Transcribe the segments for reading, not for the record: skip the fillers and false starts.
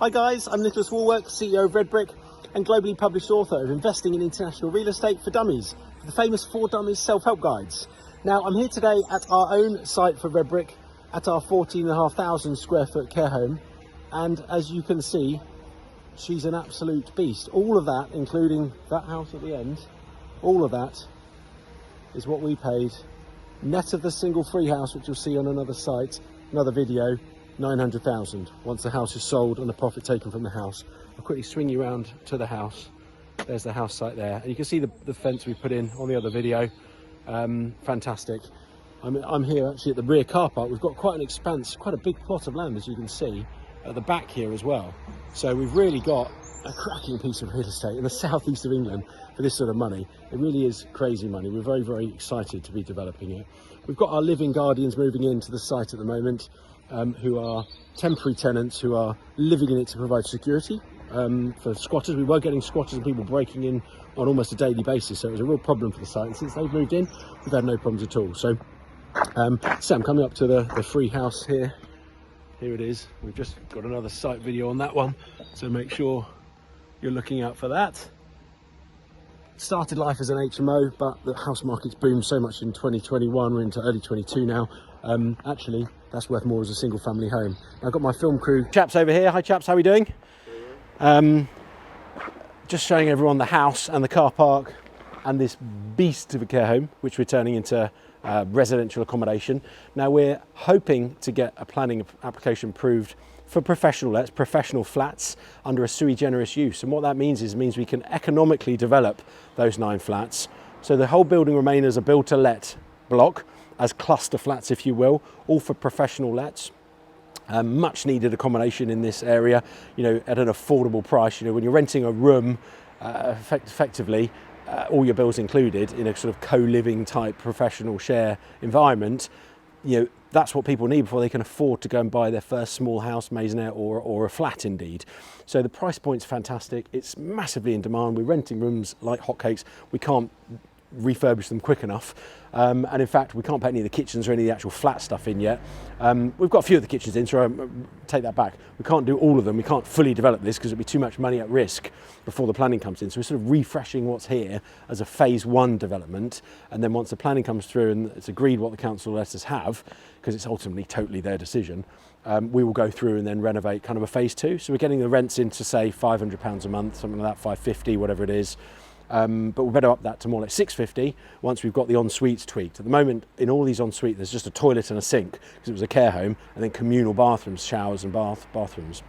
Hi guys, I'm Nicholas Wallwork, CEO of Red Brick and globally published author of Investing in International Real Estate for Dummies, for the famous 4 Dummies self-help guides. Now I'm here today at our own site for Red Brick, at our 14,500 square foot care home, and as you can see, she's an absolute beast. All of that, including that house at the end, all of that is what we paid, net of the single free house, which you'll see on another site, another video. 900,000 once the house is sold and the profit taken from the house. I'll quickly swing you around to the house. There's the house site there, and you can see the fence we put in on the other video. Fantastic. I'm here actually at the rear car park. We've got quite an expanse, quite a big plot of land, as you can see at the back here as well. So we've really got a cracking piece of real estate in the southeast of England for this sort of money. It really is crazy money. We're very, very excited to be developing it. We've got our living guardians moving into the site at the moment, who are temporary tenants who are living in it to provide security for squatters. We were getting squatters and people breaking in on almost a daily basis, so it was a real problem for the site, and since they've moved in we've had no problems at all. So I'm coming up to the free house here. Here it is. We've just got another site video on that one, so make sure you're looking out for that. Started life as an HMO, but the house market's boomed so much in 2021, we're into early 22 now. Actually, that's worth more as a single family home. I've got my film crew chaps over here. Hi chaps, how are we doing? Just showing everyone the house and the car park and this beast of a care home, which we're turning into residential accommodation. Now we're hoping to get a planning application approved for professional lets, professional flats under a sui generis use. And what that means we can economically develop those 9 flats. So the whole building remain as a build to let block, as cluster flats, if you will, all for professional lets. Much needed accommodation in this area, you know, at an affordable price. You know, when you're renting a room, effectively, all your bills included, in a sort of co-living type professional share environment, you know, that's what people need before they can afford to go and buy their first small house, maisonette, or a flat indeed. So the price point's fantastic. It's massively in demand. We're renting rooms like hotcakes. We can't refurbish them quick enough, and in fact we can't put any of the kitchens or any of the actual flat stuff in yet. We've got a few of the kitchens in, so I take that back. We can't do all of them. We can't fully develop this because it'd be too much money at risk before the planning comes in. So we're sort of refreshing what's here as a phase 1 development, and then once the planning comes through and it's agreed what the council lets us have, because it's ultimately totally their decision, we will go through and then renovate kind of a phase 2. So we're getting the rents into, say, £500 a month, something like that, £550, whatever it is. But we better up that to more like £650 once we've got the en-suites tweaked. At the moment, in all these en-suites, there's just a toilet and a sink because it was a care home, and then communal bathrooms, showers and bathrooms.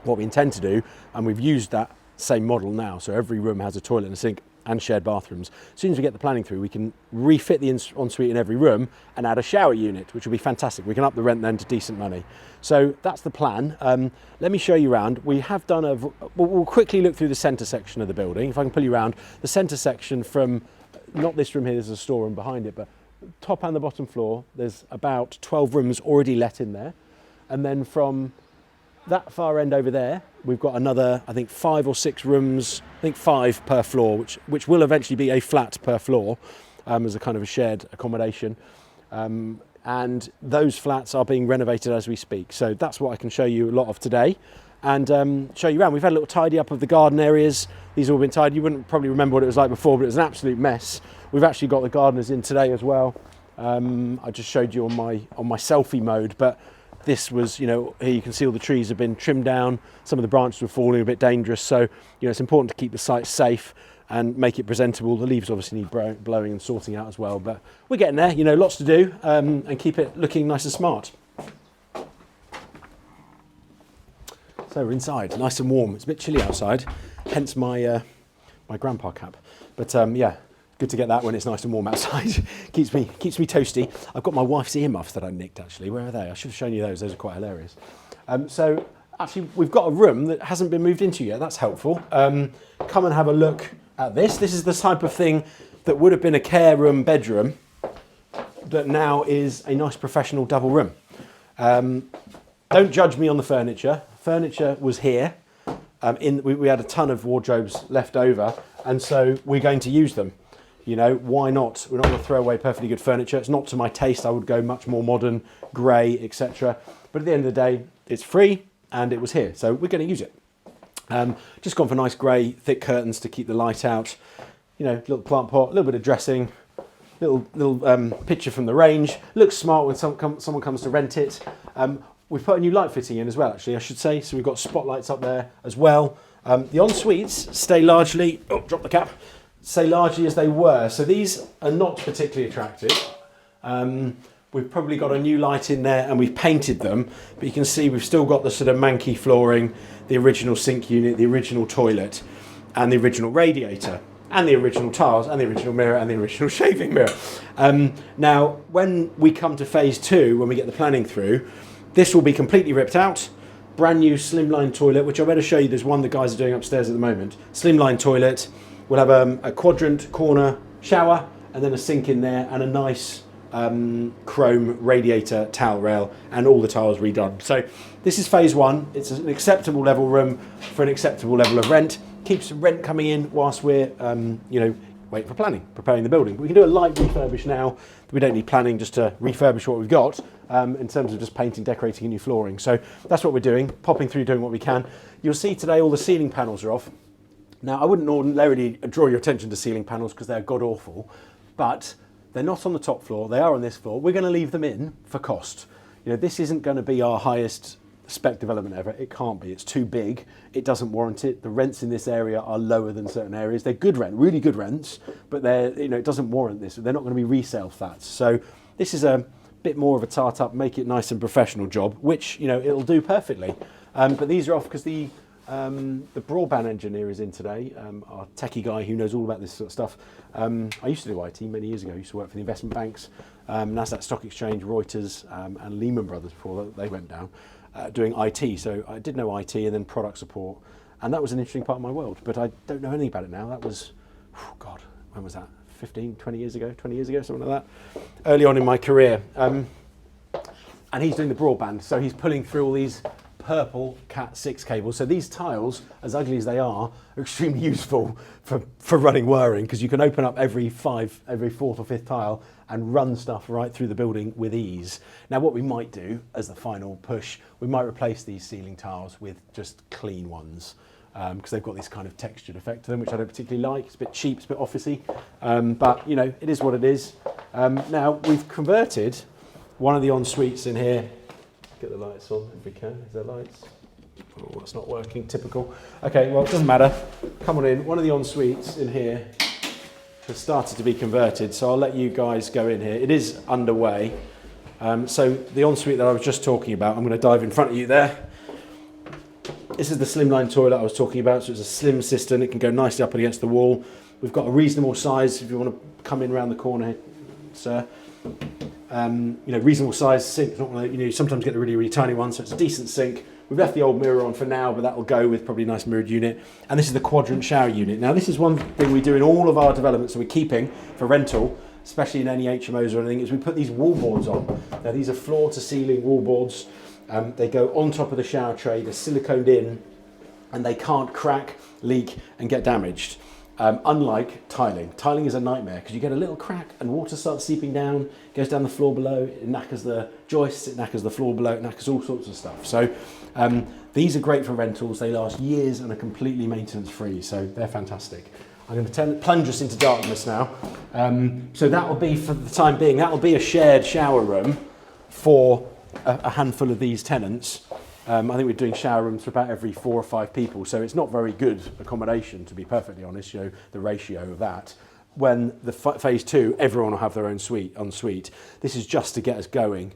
What we intend to do, and we've used that same model now, so every room has a toilet and a sink and shared bathrooms. As soon as we get the planning through, we can refit the ensuite in every room and add a shower unit, which will be fantastic. We can up the rent then to decent money. So that's the plan. Let me show you around. We have done we'll quickly look through the centre section of the building. If I can pull you around, the centre section from, not this room here, there's a storeroom behind it, but top and the bottom floor, there's about 12 rooms already let in there. And then from that far end over there, we've got another, I think 5 or 6 rooms, I think 5 per floor, which will eventually be a flat per floor, as a kind of a shared accommodation. And those flats are being renovated as we speak. So that's what I can show you a lot of today, and show you around. We've had a little tidy up of the garden areas. These have all been tidy. You wouldn't probably remember what it was like before, but it was an absolute mess. We've actually got the gardeners in today as well. I just showed you on my selfie mode, but this was, you know, here you can see all the trees have been trimmed down. Some of the branches were falling, a bit dangerous. So, you know, it's important to keep the site safe and make it presentable. The leaves obviously need blowing and sorting out as well, but we're getting there, you know, lots to do, and keep it looking nice and smart. So we're inside, nice and warm. It's a bit chilly outside, hence my my grandpa cap. But yeah, good to get that when it's nice and warm outside. keeps me toasty. I've got my wife's earmuffs that I nicked actually. Where are they? I should have shown you those. Those are quite hilarious. So actually, we've got a room that hasn't been moved into yet. That's helpful. Come and have a look at this. This is the type of thing that would have been a care room, bedroom, that now is a nice professional double room. Don't judge me on the furniture. Furniture was here. We had a ton of wardrobes left over, and so we're going to use them. You know, why not? We're not going to throw away perfectly good furniture. It's not to my taste. I would go much more modern, grey, etc. But at the end of the day, it's free and it was here. So we're going to use it. Just gone for nice grey, thick curtains to keep the light out. You know, little plant pot, a little bit of dressing, little picture from the range. Looks smart when someone comes to rent it. We've put a new light fitting in as well, actually, I should say. So we've got spotlights up there as well. The en-suites stay largely, drop the cap, stay largely as they were. So these are not particularly attractive. We've probably got a new light in there and we've painted them, but you can see we've still got the sort of manky flooring, the original sink unit, the original toilet, and the original radiator, and the original tiles, and the original mirror, and the original shaving mirror. Now, when we come to phase 2, when we get the planning through, this will be completely ripped out, brand new slimline toilet, which I better show you. There's one the guys are doing upstairs at the moment. Slimline toilet. We'll have a quadrant corner shower, and then a sink in there, and a nice chrome radiator towel rail, and all the tiles redone. So this is phase 1. It's an acceptable level room for an acceptable level of rent. Keeps rent coming in whilst we're wait for planning, preparing the building. We can do a light refurbish now. We don't need planning just to refurbish what we've got in terms of just painting, decorating, and new flooring. So that's what we're doing, popping through, doing what we can. You'll see today all the ceiling panels are off. Now, I wouldn't ordinarily draw your attention to ceiling panels because they're god awful, but they're not on the top floor, they are on this floor. We're going to leave them in for cost. You know, this isn't going to be our highest spec development ever. It can't be. It's too big. It doesn't warrant it. The rents in this area are lower than certain areas. They're good rent, really good rents, but it doesn't warrant this. They're not going to be resale flats. So this is a bit more of a tart up, make it nice and professional job, which, you know, it'll do perfectly. But these are off because the broadband engineer is in today, our techie guy who knows all about this sort of stuff. I used to do IT many years ago. I used to work for the investment banks, Nasdaq Stock Exchange, Reuters, and Lehman Brothers before they went down, doing IT. So I did know IT and then product support, and that was an interesting part of my world. But I don't know anything about it now. That was, God, when was that? 20 years ago, something like that. Early on in my career. And he's doing the broadband, so he's pulling through all these purple Cat6 cables. So these tiles, as ugly as they are extremely useful for running wiring, because you can open up every fourth or fifth tile and run stuff right through the building with ease. Now, what we might do as the final push, we might replace these ceiling tiles with just clean ones, because they've got this kind of textured effect to them, which I don't particularly like. It's a bit cheap, it's a bit officey, but you know, it is what it is. Now, we've converted one of the en-suites in here. Get the lights on if we can. Is there lights? Oh, that's not working. Typical. Okay, well, it doesn't matter. Come on in. One of the en-suites in here has started to be converted, so I'll let you guys go in here. It is underway. So the en-suite that I was just talking about, I'm going to dive in front of you there. This is the slimline toilet I was talking about. So it's a slim cistern. It can go nicely up against the wall. We've got a reasonable size if you want to come in around the corner, sir. You know, reasonable size sink. Not like, you know, you sometimes get the really, really tiny one, so it's a decent sink. We've left the old mirror on for now, but that will go with probably a nice mirrored unit. And this is the quadrant shower unit. Now, this is one thing we do in all of our developments, so we're keeping for rental, especially in any HMOs or anything, is we put these wall boards on. Now, these are floor to ceiling wall boards. They go on top of the shower tray, they're siliconed in, and they can't crack, leak, and get damaged. Unlike tiling. Tiling is a nightmare because you get a little crack and water starts seeping down, goes down the floor below, it knackers the joists, it knackers the floor below, it knackers all sorts of stuff. So these are great for rentals. They last years and are completely maintenance free, so they're fantastic. I'm going to plunge us into darkness now. So that will be, for the time being, that will be a shared shower room for a handful of these tenants. I think we're doing shower rooms for about every 4 or 5 people, so it's not very good accommodation, to be perfectly honest, you know, the ratio of that. When the phase 2, everyone will have their own en-suite. This is just to get us going,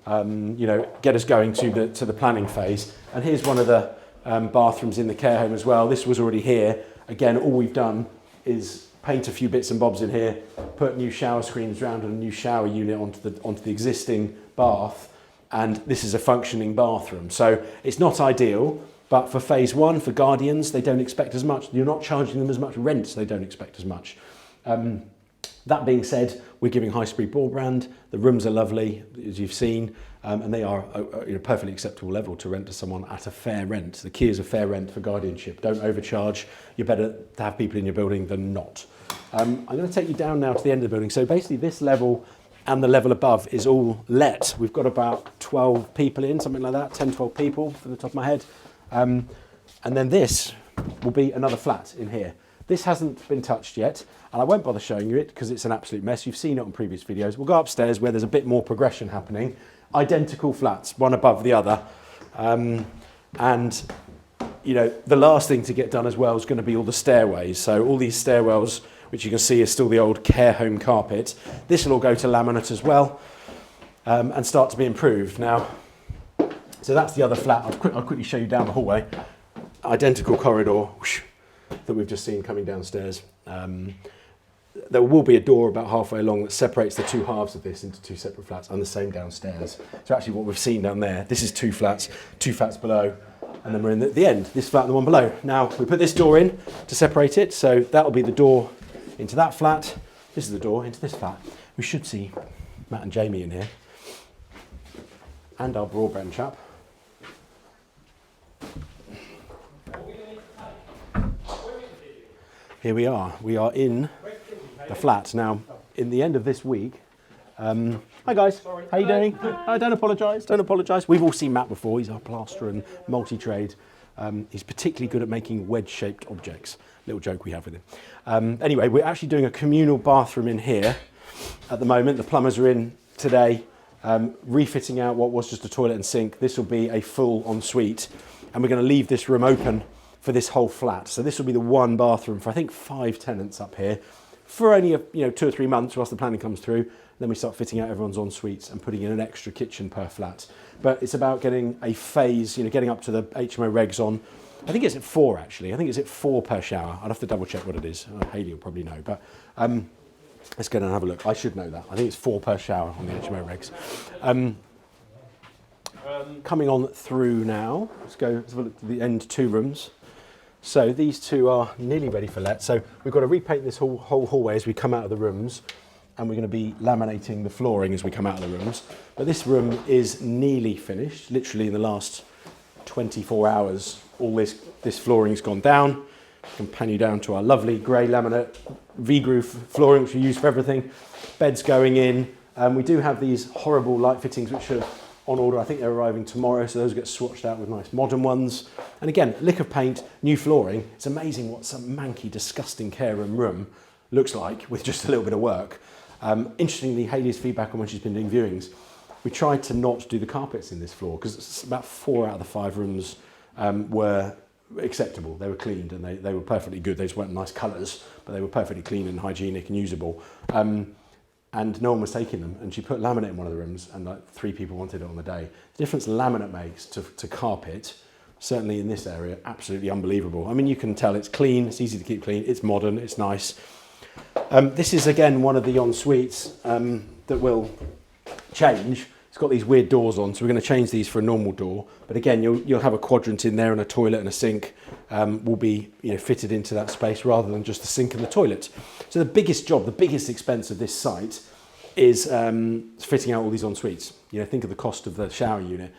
you know, get us going to the planning phase. And here's one of the bathrooms in the care home as well. This was already here. Again, all we've done is paint a few bits and bobs in here, put new shower screens around and a new shower unit onto the existing bath. And this is a functioning bathroom. So it's not ideal, but for phase 1, for guardians, they don't expect as much. You're not charging them as much rent, so they don't expect as much. That being said, we're giving high-speed broadband. The rooms are lovely, as you've seen, and they are a perfectly acceptable level to rent to someone at a fair rent. The key is a fair rent for guardianship. Don't overcharge. You're better to have people in your building than not. I'm going to take you down now to the end of the building. So basically this level and the level above is all let. We've got about 12 people in, something like that, 10, 12 people from the top of my head. And then this will be another flat in here. This hasn't been touched yet, and I won't bother showing you it because it's an absolute mess. You've seen it on previous videos. We'll go upstairs where there's a bit more progression happening. Identical flats, one above the other. And you know, the last thing to get done as well is going to be all the stairways. So all these stairwells, which you can see is still the old care home carpet. This will all go to laminate as well, and start to be improved. Now, so that's the other flat. I'll quickly show you down the hallway. Identical corridor whoosh, that we've just seen coming downstairs. There will be a door about halfway along that separates the two halves of this into two separate flats, and the same downstairs. So actually what we've seen down there, this is two flats below, and then we're in the end, this flat and the one below. Now we put this door in to separate it, so that'll be the door into that flat. This is the door into this flat. We should see Matt and Jamie in here, and our broadband chap. Here we are in the flat. Now, in the end of this week, hi guys, how you doing? Don't apologise. We've all seen Matt before, he's our plasterer and multi-trade. He's particularly good at making wedge-shaped objects. Little joke we have with him. Anyway, we're actually doing a communal bathroom in here at the moment. The plumbers are in today, refitting out what was just a toilet and sink. This will be a full ensuite, and we're going to leave this room open for this whole flat. So this will be the one bathroom for I think 5 tenants up here for only 2 or 3 months whilst the planning comes through. Then we start fitting out everyone's en suites and putting in an extra kitchen per flat. But it's about getting a phase, getting up to the HMO regs on. I think it's at 4 actually. I think it's at 4 per shower. I'd have to double check what it is. Hayley will probably know, but let's go down and have a look. I should know that. I think it's 4 per shower on the HMO regs. Coming on through now, let's have a look at the end 2 rooms. So these 2 are nearly ready for let. So we've got to repaint this whole hallway as we come out of the rooms, and we're going to be laminating the flooring as we come out of the rooms. But this room is nearly finished. Literally in the last 24 hours, all this flooring's gone down. I can pan you down to our lovely grey laminate V-groove flooring, which we use for everything. Beds going in. We do have these horrible light fittings which are on order. I think they're arriving tomorrow, so those get swatched out with nice modern ones. And again, lick of paint, new flooring. It's amazing what some manky, disgusting care room looks like with just a little bit of work. Interestingly, Hayley's feedback on when she's been doing viewings, we tried to not do the carpets in this floor because about 4 out of the 5 rooms were acceptable. They were cleaned and they were perfectly good. They just weren't nice colours, but they were perfectly clean and hygienic and usable. And no one was taking them, and she put laminate in one of the rooms, and like 3 people wanted it on the day. The difference laminate makes to carpet, certainly in this area, absolutely unbelievable. I mean, you can tell it's clean, it's easy to keep clean, it's modern, it's nice. This is again one of the en-suites that will change. It's got these weird doors on, so we're going to change these for a normal door. But again, you'll have a quadrant in there, and a toilet and a sink will be fitted into that space rather than just the sink and the toilet. So the biggest job, the biggest expense of this site is fitting out all these en suites. Think of the cost of the shower unit.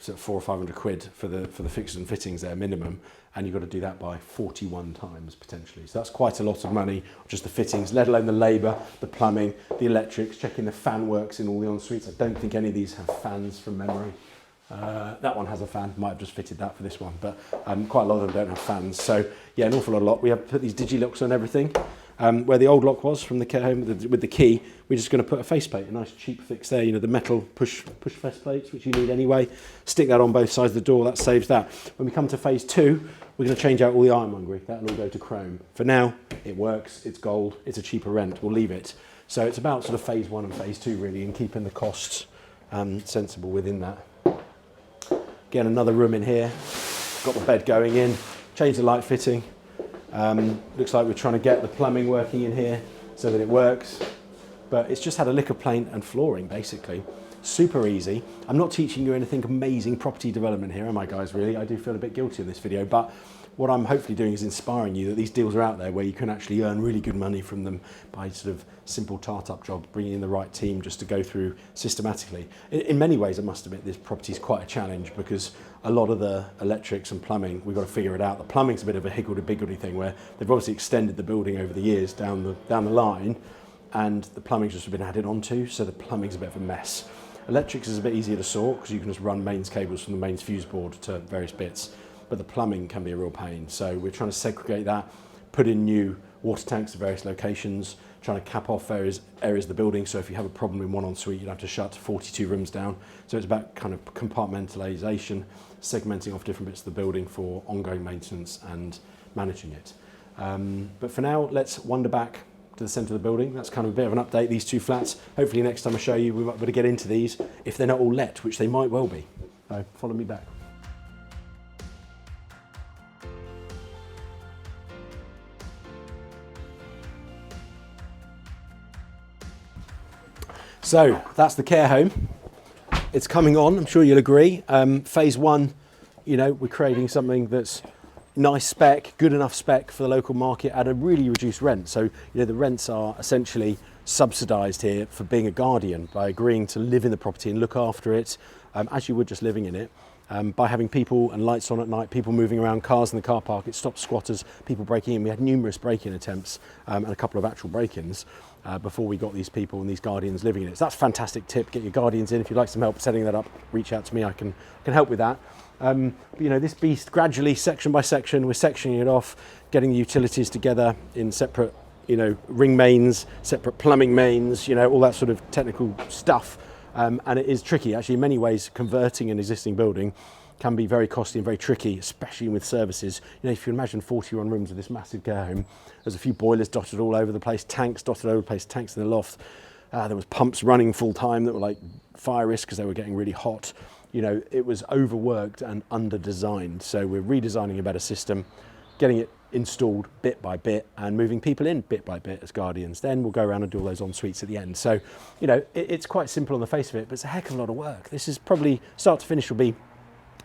So 400 or 500 quid for the fixtures and fittings there minimum, and you've got to do that by 41 times potentially. So that's quite a lot of money, just the fittings, let alone the labour, the plumbing, the electrics, checking the fan works in all the en suites. I don't think any of these have fans from memory. That one has a fan, might have just fitted that for this one, but quite a lot of them don't have fans. So yeah, an awful lot. We have put these digi-locks on everything. Where the old lock was from the care home with the key, we're just going to put a faceplate, a nice cheap fix there, the metal push faceplates, which you need anyway. Stick that on both sides of the door, that saves that. When we come to phase 2, we're going to change out all the ironmongery. That'll all go to chrome. For now, it works, it's gold, it's a cheaper rent, we'll leave it. So it's about sort of phase 1 and phase 2 really, and keeping the costs sensible within that. Again, another room in here, got the bed going in, change the light fitting. Looks like we're trying to get the plumbing working in here so that it works, but it's just had a lick of paint and flooring basically. Super easy. I'm not teaching you anything amazing property development here, am I guys, really? I do feel a bit guilty in this video, but what I'm hopefully doing is inspiring you that these deals are out there where you can actually earn really good money from them by sort of simple tart-up jobs, bringing in the right team just to go through systematically. In many ways, I must admit, this property is quite a challenge because a lot of the electrics and plumbing, we've got to figure it out. The plumbing's a bit of a higgledy-piggledy thing where they've obviously extended the building over the years down the line, and the plumbing's just been added onto, so the plumbing's a bit of a mess. Electrics is a bit easier to sort because you can just run mains cables from the mains fuse board to various bits, but the plumbing can be a real pain. So we're trying to segregate that, put in new water tanks at various locations, trying to cap off areas of the building, so if you have a problem in one ensuite, you'd have to shut 42 rooms down. So it's about kind of compartmentalisation, segmenting off different bits of the building for ongoing maintenance and managing it. But for now, let's wander back to the centre of the building. That's kind of a bit of an update, these two flats. Hopefully next time I show you, we might be able to get into these if they're not all let, which they might well be. So follow me back. So that's the care home. It's coming on, I'm sure you'll agree. Phase one, you know, we're creating something that's nice spec, good enough spec for the local market at a really reduced rent. So, you know, the rents are essentially subsidised here for being a guardian by agreeing to live in the property and look after it as you would just living in it. By having people and lights on at night, people moving around, cars in the car park, it stops squatters, people breaking in. We had numerous break-in attempts and a couple of actual break-ins before we got these people and these guardians living in it. So that's a fantastic tip, get your guardians in. If you'd like some help setting that up, reach out to me, I can help with that. But, you know, this beast gradually, section by section, we're sectioning it off, getting the utilities together in separate, you know, ring mains, separate plumbing mains, you know, all that sort of technical stuff. And it is tricky, actually, in many ways. Converting an existing building can be very costly and very tricky, especially with services. You know, if you imagine 41 rooms of this massive care home, there's a few boilers dotted all over the place, tanks dotted all over the place, tanks in the loft. There was pumps running full time that were like fire risk because they were getting really hot. You know, it was overworked and under-designed. So we're redesigning a better system, getting it installed bit by bit and moving people in bit by bit as guardians. Then we'll go around and do all those en-suites at the end. So, you know, it's quite simple on the face of it, but it's a heck of a lot of work. This is probably, start to finish, will be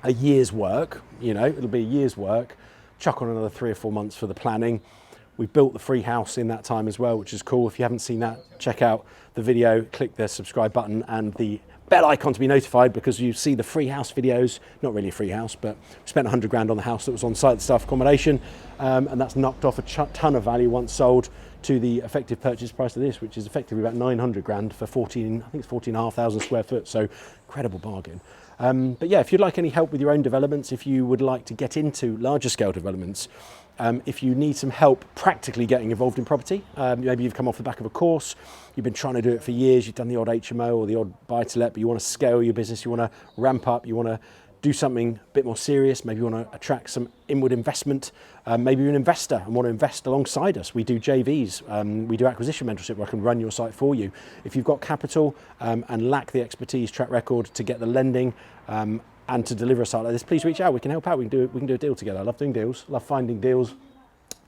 a year's work. You know, it'll be a year's work. Chuck on another 3 or 4 months for the planning. We built the free house in that time as well, which is cool. If you haven't seen that, check out the video, click the subscribe button and the bell icon to be notified, because you see the free house videos. Not really a free house, but we spent 100 grand on the house that was on site, the staff accommodation, and that's knocked off a ton of value once sold to the effective purchase price of this, which is effectively about 900 grand for 14, I think it's 14,500 square foot, so incredible bargain. But yeah, if you'd like any help with your own developments, if you would like to get into larger scale developments, if you need some help practically getting involved in property, maybe you've come off the back of a course, you've been trying to do it for years, you've done the odd HMO or the odd buy-to-let, but you want to scale your business, you want to ramp up, you want to do something a bit more serious, maybe you want to attract some inward investment, maybe you're an investor and want to invest alongside us. We do JVs, we do acquisition mentorship where I can run your site for you. If you've got capital and lack the expertise, track record to get the lending and to deliver a site like this, please reach out, we can help out, we can do a deal together. I love doing deals, love finding deals.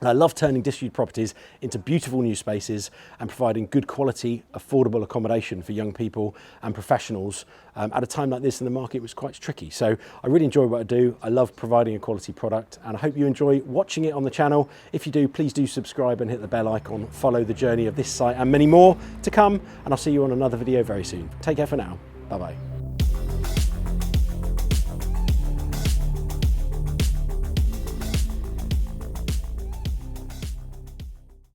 And I love turning disused properties into beautiful new spaces and providing good quality, affordable accommodation for young people and professionals at a time like this in the market was quite tricky. So I really enjoy what I do. I love providing a quality product and I hope you enjoy watching it on the channel. If you do, please do subscribe and hit the bell icon. Follow the journey of this site and many more to come. And I'll see you on another video very soon. Take care for now. Bye-bye.